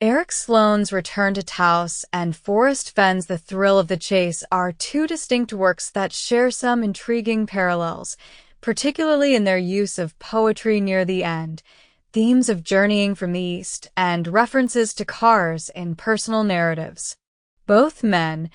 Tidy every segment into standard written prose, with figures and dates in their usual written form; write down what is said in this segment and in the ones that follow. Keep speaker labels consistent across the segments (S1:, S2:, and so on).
S1: Eric Sloane's Return to Taos and Forrest Fenn's The Thrill of the Chase are two distinct works that share some intriguing parallels, particularly in their use of poetry near the end, themes of journeying from the East, and references to cars in personal narratives. Both men,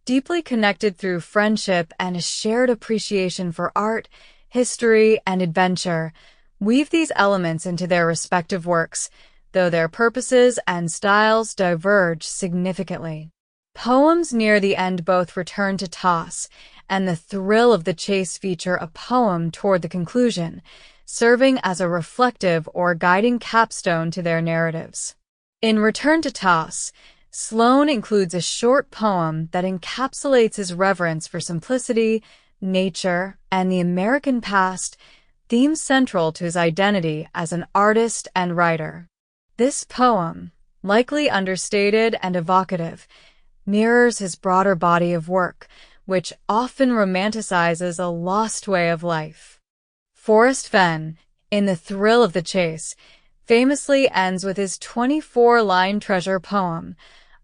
S1: deeply connected through friendship and a shared appreciation for art, history, and adventure, weave these elements into their respective works, though their purposes and styles diverge significantly. Poems near the end both Return to Taos and The Thrill of the Chase feature a poem toward the conclusion, serving as a reflective or guiding capstone to their narratives. In Return to Taos, Sloane includes a short poem that encapsulates his reverence for simplicity, nature, and the American past, themes central to his identity as an artist and writer. This poem, likely understated and evocative, mirrors his broader body of work, which often romanticizes a lost way of life. Forrest Fenn, in The Thrill of the Chase, famously ends with his 24-line treasure poem,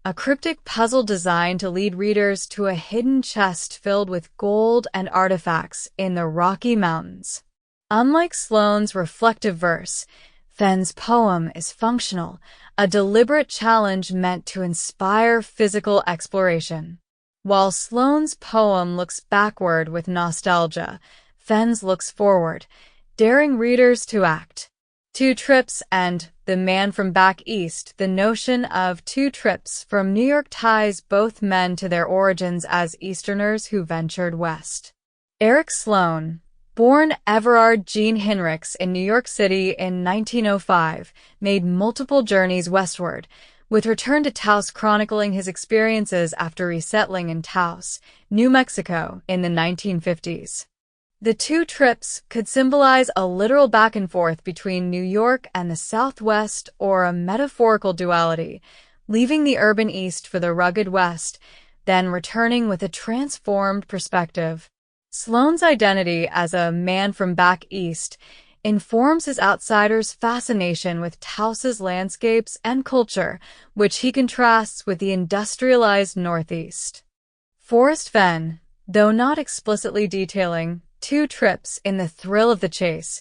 S1: a cryptic puzzle designed to lead readers to a hidden chest filled with gold and artifacts in the Rocky Mountains. Unlike Sloane's reflective verse, Fenn's poem is functional, a deliberate challenge meant to inspire physical exploration. While Sloane's poem looks backward with nostalgia, Fenn's looks forward, daring readers to act. Two Trips and The Man from Back East. The notion of two trips from New York ties both men to their origins as Easterners who ventured west. Eric Sloane, born Everard Jean Hinrichs in New York City in 1905, made multiple journeys westward, with Return to Taos chronicling his experiences after resettling in Taos, New Mexico in the 1950s. The two trips could symbolize a literal back and forth between New York and the Southwest or a metaphorical duality, leaving the urban East for the rugged West, then returning with a transformed perspective. Sloane's identity as a man from back east informs his outsider's fascination with Taos's landscapes and culture, which he contrasts with the industrialized Northeast. Forrest Fenn, though not explicitly detailing two trips in The Thrill of the Chase,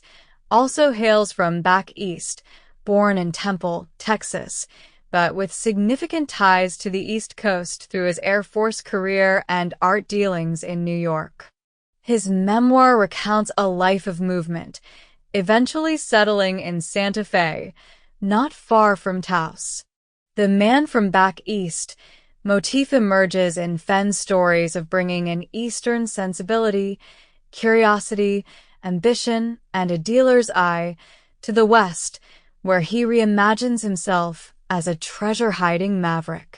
S1: also hails from back east, born in Temple, Texas, but with significant ties to the East Coast through his Air Force career and art dealings in New York. His memoir recounts a life of movement, eventually settling in Santa Fe, not far from Taos. The Man from Back East motif emerges in Fenn's stories of bringing an Eastern sensibility, curiosity, ambition, and a dealer's eye to the West, where he reimagines himself as a treasure-hiding maverick.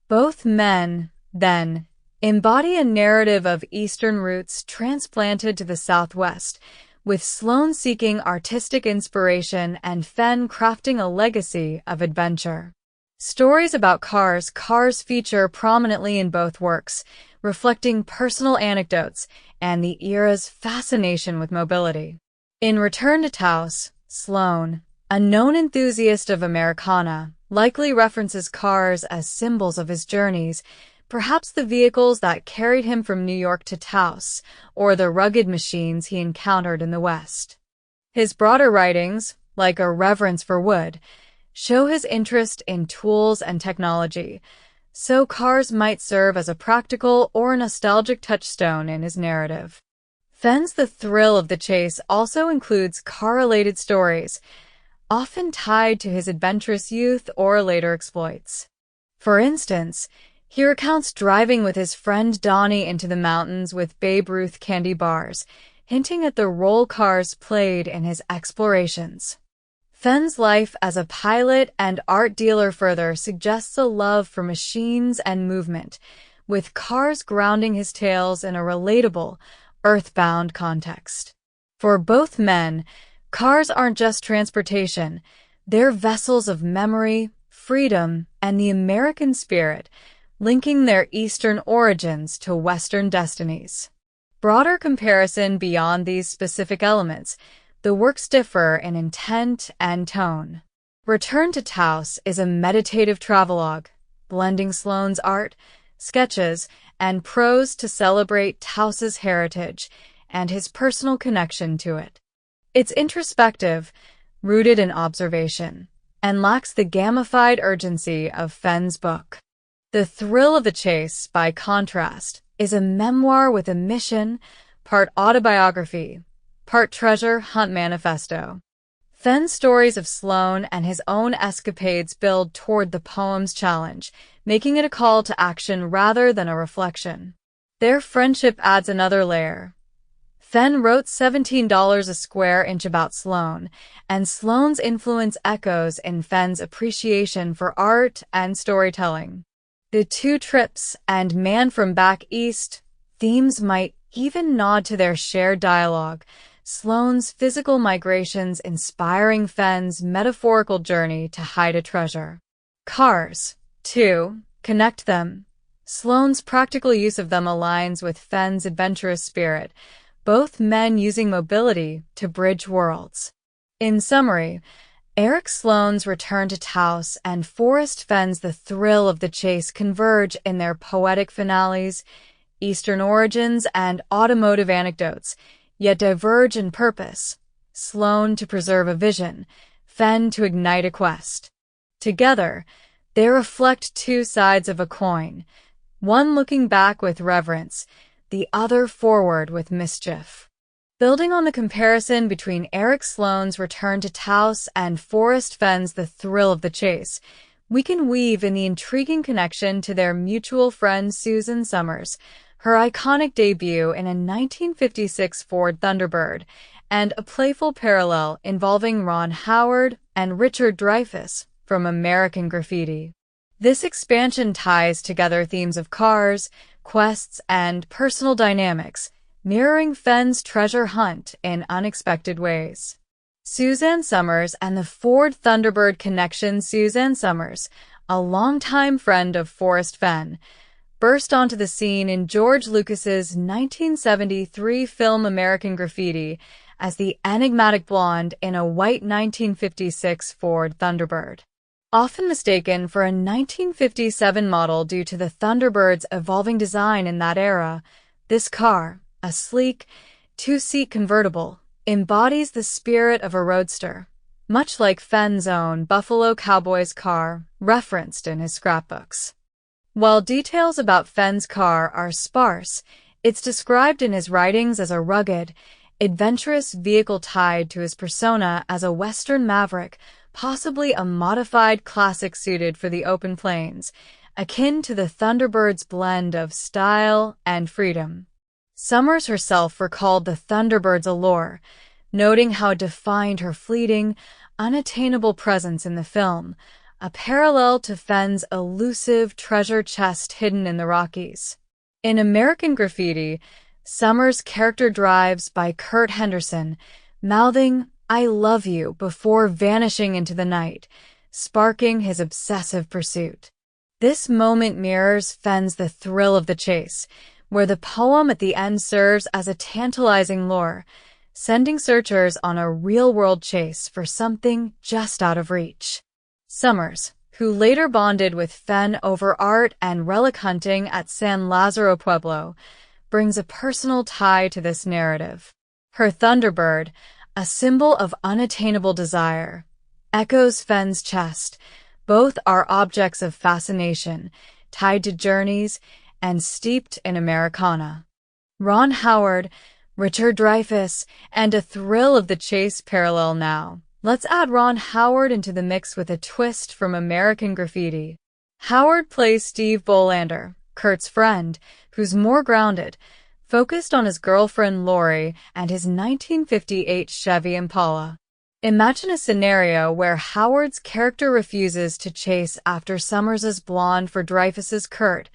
S1: Both men, then, embody a narrative of Eastern roots transplanted to the Southwest, with Sloane seeking artistic inspiration and Fenn crafting a legacy of adventure. Stories about cars feature prominently in both works, reflecting personal anecdotes and the era's fascination with mobility. In Return to Taos, Sloane, a known enthusiast of Americana, likely references cars as symbols of his journeys, perhaps the vehicles that carried him from New York to Taos, or the rugged machines he encountered in the West. His broader writings, like A Reverence for Wood, show his interest in tools and technology, so cars might serve as a practical or nostalgic touchstone in his narrative. Fenn's The Thrill of the Chase also includes car-related stories, often tied to his adventurous youth or later exploits. For instance, he recounts driving with his friend Donnie into the mountains with Babe Ruth candy bars, hinting at the role cars played in his explorations. Fenn's life as a pilot and art dealer further suggests a love for machines and movement, with cars grounding his tales in a relatable, earthbound context. For both men, cars aren't just transportation, they're vessels of memory, freedom, and the American spirit, linking their Eastern origins to Western destinies. Broader comparison beyond these specific elements, the works differ in intent and tone. Return to Taos is a meditative travelogue, blending Sloane's art, sketches, and prose to celebrate Taos's heritage and his personal connection to it. It's introspective, rooted in observation, and lacks the gamified urgency of Fenn's book. The Thrill of the Chase, by contrast, is a memoir with a mission, part autobiography, part treasure hunt manifesto. Fenn's stories of Sloane and his own escapades build toward the poem's challenge, making it a call to action rather than a reflection. Their friendship adds another layer. Fenn wrote $17 a square inch about Sloane, and Sloane's influence echoes in Fenn's appreciation for art and storytelling. The Two Trips and Man from Back East themes might even nod to their shared dialogue, Sloane's physical migrations inspiring Fenn's metaphorical journey to hide a treasure. Cars, too, connect them. Sloane's practical use of them aligns with Fenn's adventurous spirit, both men using mobility to bridge worlds. In summary, Eric Sloane's Return to Taos and Forrest Fenn's The Thrill of the Chase converge in their poetic finales, Eastern origins, and automotive anecdotes, yet diverge in purpose. Sloane to preserve a vision, Fenn to ignite a quest. Together, they reflect two sides of a coin, one looking back with reverence, the other forward with mischief. Building on the comparison between Eric Sloane's Return to Taos and Forrest Fenn's The Thrill of the Chase, we can weave in the intriguing connection to their mutual friend Susan Summers, her iconic debut in a 1956 Ford Thunderbird, and a playful parallel involving Ron Howard and Richard Dreyfuss from American Graffiti. This expansion ties together themes of cars, quests, and personal dynamics, mirroring Fenn's treasure hunt in unexpected ways. Suzanne Summers and the Ford Thunderbird connection. Suzanne Summers, a longtime friend of Forrest Fenn, burst onto the scene in George Lucas's 1973 film American Graffiti as the enigmatic blonde in a white 1956 Ford Thunderbird. Often mistaken for a 1957 model due to the Thunderbird's evolving design in that era, this car, a sleek, two-seat convertible, embodies the spirit of a roadster, much like Fenn's own Buffalo Cowboys car, referenced in his scrapbooks. While details about Fenn's car are sparse, it's described in his writings as a rugged, adventurous vehicle tied to his persona as a Western maverick, possibly a modified classic suited for the open plains, akin to the Thunderbird's blend of style and freedom. Summers herself recalled the Thunderbird's allure, noting how it defined her fleeting, unattainable presence in the film, a parallel to Fenn's elusive treasure chest hidden in the Rockies. In American Graffiti, Summers' character drives by Kurt Henderson, mouthing, "I love you," before vanishing into the night, sparking his obsessive pursuit. This moment mirrors Fenn's The Thrill of the Chase, where the poem at the end serves as a tantalizing lure, sending searchers on a real-world chase for something just out of reach. Summers, who later bonded with Fenn over art and relic hunting at San Lazaro Pueblo, brings a personal tie to this narrative. Her Thunderbird, a symbol of unattainable desire, echoes Fenn's chest. Both are objects of fascination, tied to journeys and steeped in Americana. Ron Howard, Richard Dreyfuss, and A Thrill of the Chase parallel now. Let's add Ron Howard into the mix with a twist from American Graffiti. Howard plays Steve Bolander, Kurt's friend, who's more grounded, focused on his girlfriend Lori and his 1958 Chevy Impala. Imagine a scenario where Howard's character refuses to chase after Summers's blonde for Dreyfuss's Kurt,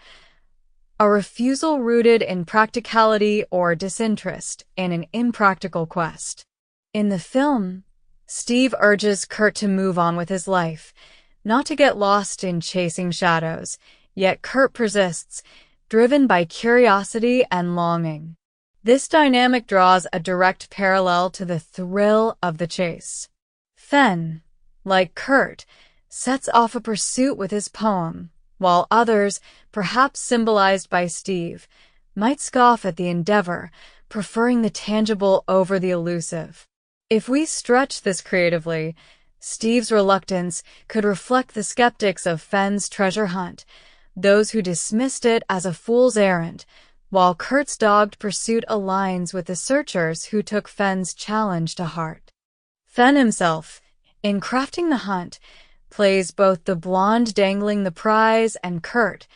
S1: a refusal rooted in practicality or disinterest in an impractical quest. In the film, Steve urges Kurt to move on with his life, not to get lost in chasing shadows, yet Kurt persists, driven by curiosity and longing. This dynamic draws a direct parallel to The Thrill of the Chase. Fenn, like Kurt, sets off a pursuit with his poem, while others, perhaps symbolized by Steve, might scoff at the endeavor, preferring the tangible over the elusive. If we stretch this creatively, Steve's reluctance could reflect the skeptics of Fenn's treasure hunt, those who dismissed it as a fool's errand, while Kurt's dogged pursuit aligns with the searchers who took Fenn's challenge to heart. Fenn himself, in crafting the hunt, plays both the blonde dangling the prize and Kurt,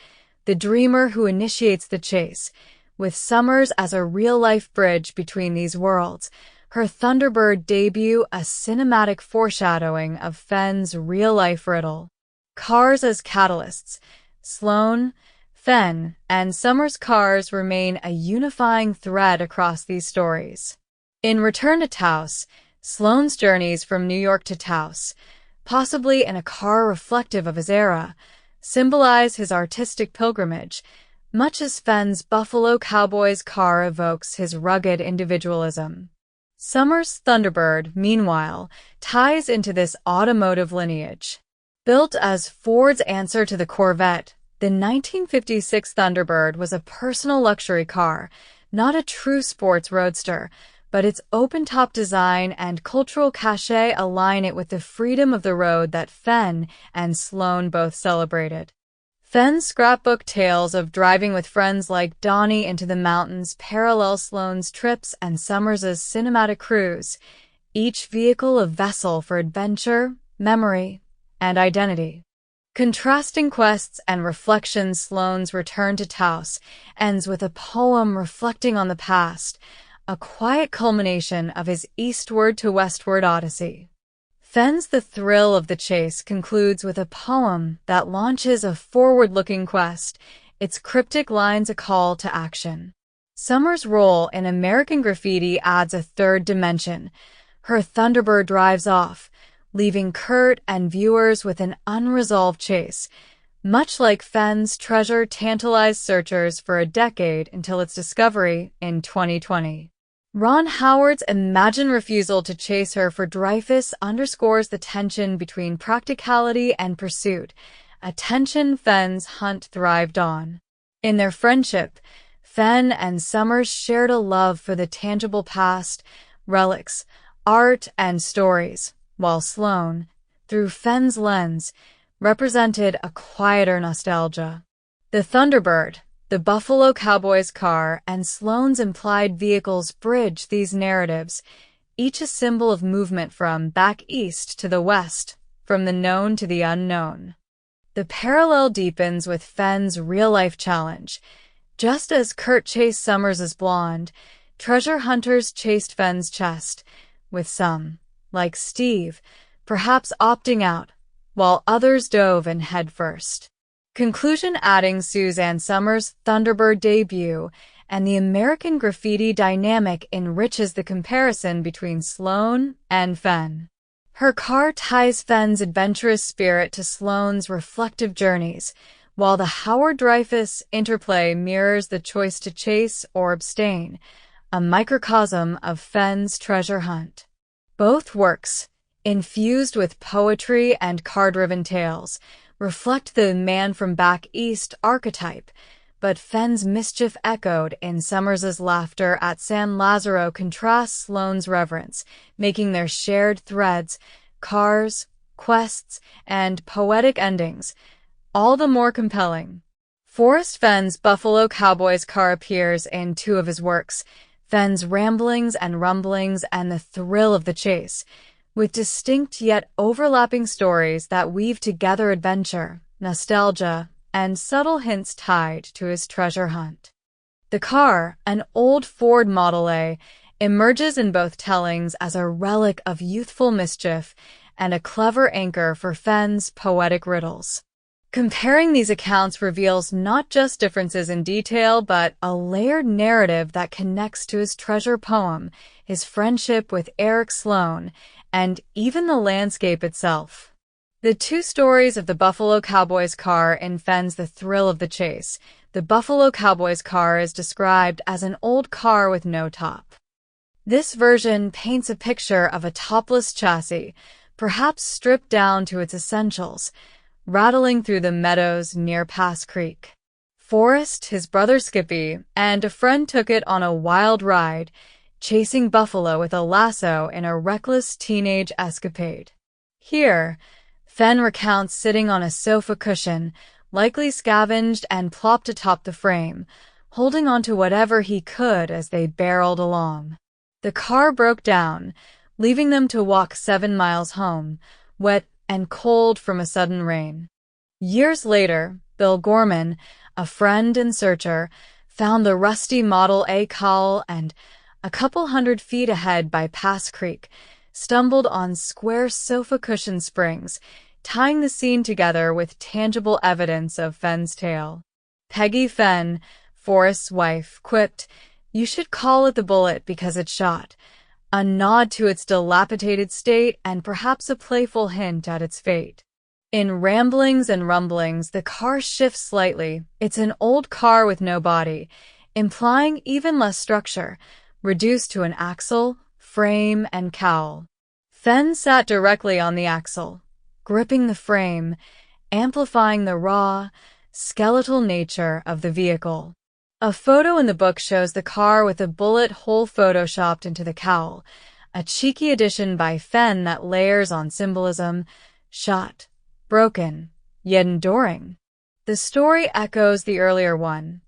S1: the dreamer who initiates the chase, with Summers as a real-life bridge between these worlds, her Thunderbird debut a cinematic foreshadowing of Fenn's real-life riddle. Cars as catalysts. Sloane, Fenn, and Summers' cars remain a unifying thread across these stories. In Return to Taos, Sloane's journeys from New York to Taos, possibly in a car reflective of his era, symbolize his artistic pilgrimage, much as Fenn's Buffalo Cowboy's car evokes his rugged individualism. Summers' Thunderbird, meanwhile, ties into this automotive lineage. Built as Ford's answer to the Corvette, the 1956 Thunderbird was a personal luxury car, not a true sports roadster, but its open-top design and cultural cachet align it with the freedom of the road that Fenn and Sloane both celebrated. Fenn's scrapbook tales of driving with friends like Donnie into the mountains parallel Sloane's trips and Summers' cinematic cruise, each vehicle a vessel for adventure, memory, and identity. Contrasting quests and reflections, Sloane's Return to Taos ends with a poem reflecting on the past, a quiet culmination of his eastward to westward odyssey. Fenn's The Thrill of the Chase concludes with a poem that launches a forward-looking quest, its cryptic lines a call to action. Summers' role in American Graffiti adds a third dimension. Her Thunderbird drives off, leaving Kurt and viewers with an unresolved chase. Much like Fenn's treasure tantalized searchers for a decade until its discovery in 2020. Ron Howard's imagined refusal to chase her for Dreyfus underscores the tension between practicality and pursuit, a tension Fenn's hunt thrived on. In their friendship, Fenn and Summers shared a love for the tangible past, relics, art, and stories, while Sloane, through Fenn's lens, represented a quieter nostalgia. The Thunderbird, the Buffalo Cowboy's car, and Sloane's implied vehicles bridge these narratives, each a symbol of movement from back east to the west, from the known to the unknown. The parallel deepens with Fenn's real-life challenge. Just as Kurt chased Summers' blonde, treasure hunters chased Fenn's chest, with some, like Steve, perhaps opting out, while others dove in headfirst. Conclusion adding Suzanne Summers' Thunderbird debut and the American Graffiti dynamic enriches the comparison between Sloane and Fenn. Her car ties Fenn's adventurous spirit to Sloane's reflective journeys, while the Howard-Dreyfus interplay mirrors the choice to chase or abstain, a microcosm of Fenn's treasure hunt. Both works, infused with poetry and car-driven tales, reflect the man from back east archetype, but Fenn's mischief echoed in Summers' laughter at San Lazaro contrasts Sloane's reverence, making their shared threads, cars, quests, and poetic endings, all the more compelling. Forrest Fenn's Buffalo Cowboy's car appears in two of his works, Fenn's ramblings and rumblings and the thrill of the chase, with distinct yet overlapping stories that weave together adventure, nostalgia, and subtle hints tied to his treasure hunt. The car, an old Ford Model A, emerges in both tellings as a relic of youthful mischief and a clever anchor for Fenn's poetic riddles. Comparing these accounts reveals not just differences in detail, but a layered narrative that connects to his treasure poem, his friendship with Eric Sloane, and even the landscape itself. The two stories of the Buffalo Cowboy's car in Fenn's The Thrill of the Chase. The Buffalo Cowboy's car is described as an old car with no top. This version paints a picture of a topless chassis, perhaps stripped down to its essentials, rattling through the meadows near Pass Creek. Forrest, his brother Skippy, and a friend took it on a wild ride, chasing buffalo with a lasso in a reckless teenage escapade. Here, Fenn recounts sitting on a sofa cushion, likely scavenged and plopped atop the frame, holding on to whatever he could as they barreled along. The car broke down, leaving them to walk 7 miles home, wet and cold from a sudden rain. Years later, Bill Gorman, a friend and searcher, found the rusty Model A cowl and, a couple 100 feet ahead by Pass Creek, stumbled on square sofa cushion springs, tying the scene together with tangible evidence of Fenn's tale. Peggy Fenn, Forrest's wife, quipped, "You should call it the bullet because it shot," a nod to its dilapidated state and perhaps a playful hint at its fate. In Ramblings and Rumblings, the car shifts slightly. It's an old car with no body, implying even less structure, reduced to an axle, frame, and cowl. Fenn sat directly on the axle, gripping the frame, amplifying the raw, skeletal nature of the vehicle. A photo in the book shows the car with a bullet hole photoshopped into the cowl, a cheeky addition by Fenn that layers on symbolism, shot, broken, yet enduring. The story echoes the earlier one,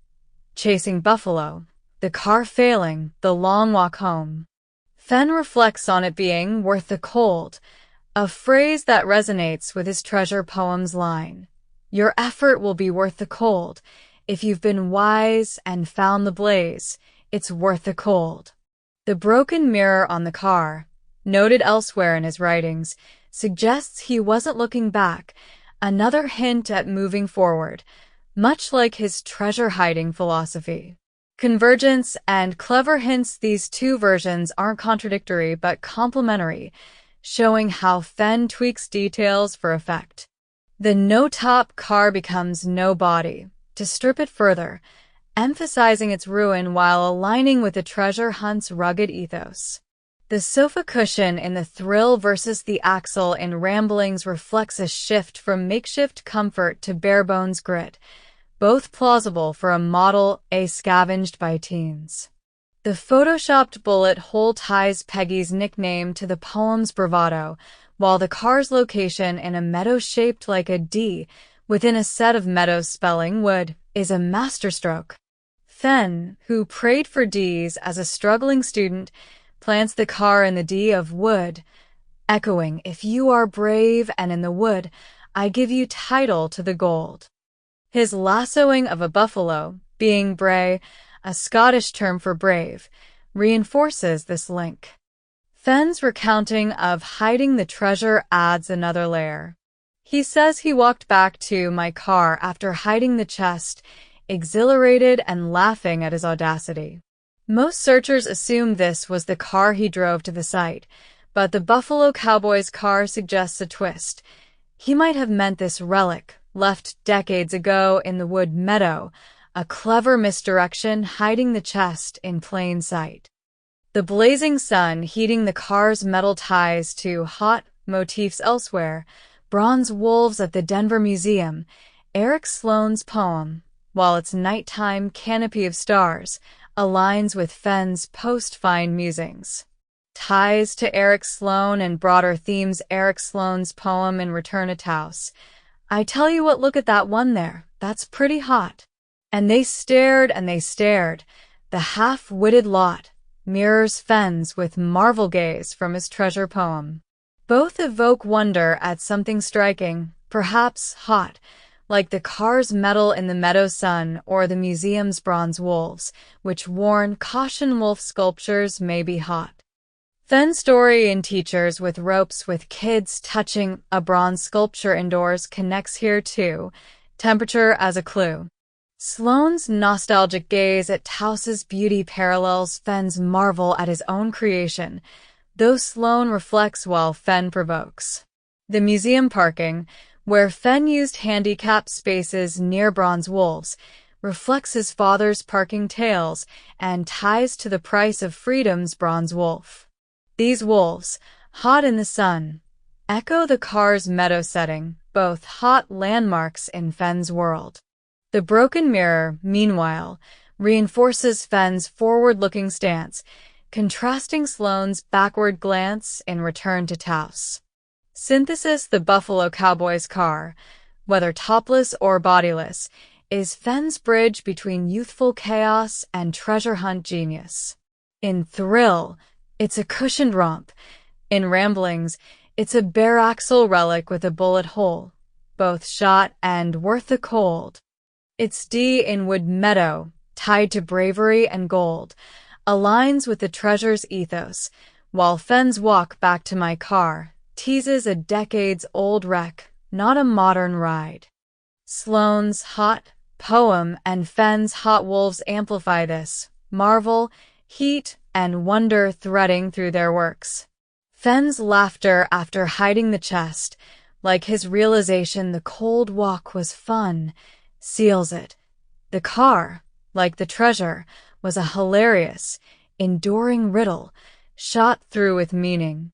S1: chasing buffalo, the car failing, the long walk home. Fenn reflects on it being worth the cold, a phrase that resonates with his treasure poem's line, "Your effort will be worth the cold. If you've been wise and found the blaze, it's worth the cold." The broken mirror on the car, noted elsewhere in his writings, suggests he wasn't looking back, another hint at moving forward, much like his treasure-hiding philosophy. Convergence and clever hints. These two versions aren't contradictory but complementary, showing how Fenn tweaks details for effect. The no-top car becomes no body, to strip it further, emphasizing its ruin while aligning with the treasure hunt's rugged ethos. The sofa cushion in The Thrill versus the axle in Ramblings reflects a shift from makeshift comfort to bare-bones grit, both plausible for a Model A scavenged by teens. The photoshopped bullet hole ties Peggy's nickname to the poem's bravado, while the car's location in a meadow shaped like a D within a set of meadows spelling wood is a masterstroke. Fenn, who prayed for D's as a struggling student, plants the car in the D of wood, echoing, "If you are brave and in the wood, I give you title to the gold." His lassoing of a buffalo, being bray, a Scottish term for brave, reinforces this link. Fenn's recounting of hiding the treasure adds another layer. He says he walked back to my car after hiding the chest, exhilarated and laughing at his audacity. Most searchers assume this was the car he drove to the site, but the Buffalo Cowboy's car suggests a twist. He might have meant this relic, left decades ago in the wood meadow, a clever misdirection hiding the chest in plain sight. The blazing sun heating the car's metal ties to hot motifs elsewhere, bronze wolves at the Denver Museum, Eric Sloane's poem, while its nighttime canopy of stars, aligns with Fenn's post-find musings. Ties to Eric Sloane and broader themes. Eric Sloane's poem in Return to Taos. "I tell you what, look at that one there, that's pretty hot." And they stared and they stared. The half-witted lot mirrors Fenn's with marvel gaze from his treasure poem. Both evoke wonder at something striking, perhaps hot, like the car's metal in the meadow sun or the museum's bronze wolves, which warn caution wolf sculptures may be hot. Fenn's story in Teachers with Ropes with kids touching a bronze sculpture indoors connects here too, temperature as a clue. Sloane's nostalgic gaze at Taos's beauty parallels Fenn's marvel at his own creation, though Sloane reflects while Fenn provokes. The museum parking, where Fenn used handicap spaces near bronze wolves, reflects his father's parking tales and ties to the price of freedom's bronze wolf. These wolves, hot in the sun, echo the car's meadow setting, both hot landmarks in Fenn's world. The broken mirror, meanwhile, reinforces Fenn's forward-looking stance, contrasting Sloane's backward glance in Return to Taos. Synthesis, the Buffalo Cowboy's car, whether topless or bodiless, is Fenn's bridge between youthful chaos and treasure hunt genius. In Thrill, it's a cushioned romp. In Ramblings, it's a bare-axle relic with a bullet hole, both shot and worth the cold. Its D in Wood Meadow, tied to bravery and gold, aligns with the treasure's ethos, while Fenn's walk back to my car teases a decades-old wreck, not a modern ride. Sloane's hot poem and Fenn's hot wolves amplify this marvel, heat, and wonder threading through their works. Fenn's laughter after hiding the chest, like his realization the cold walk was fun, seals it. The car, like the treasure, was a hilarious, enduring riddle, shot through with meaning.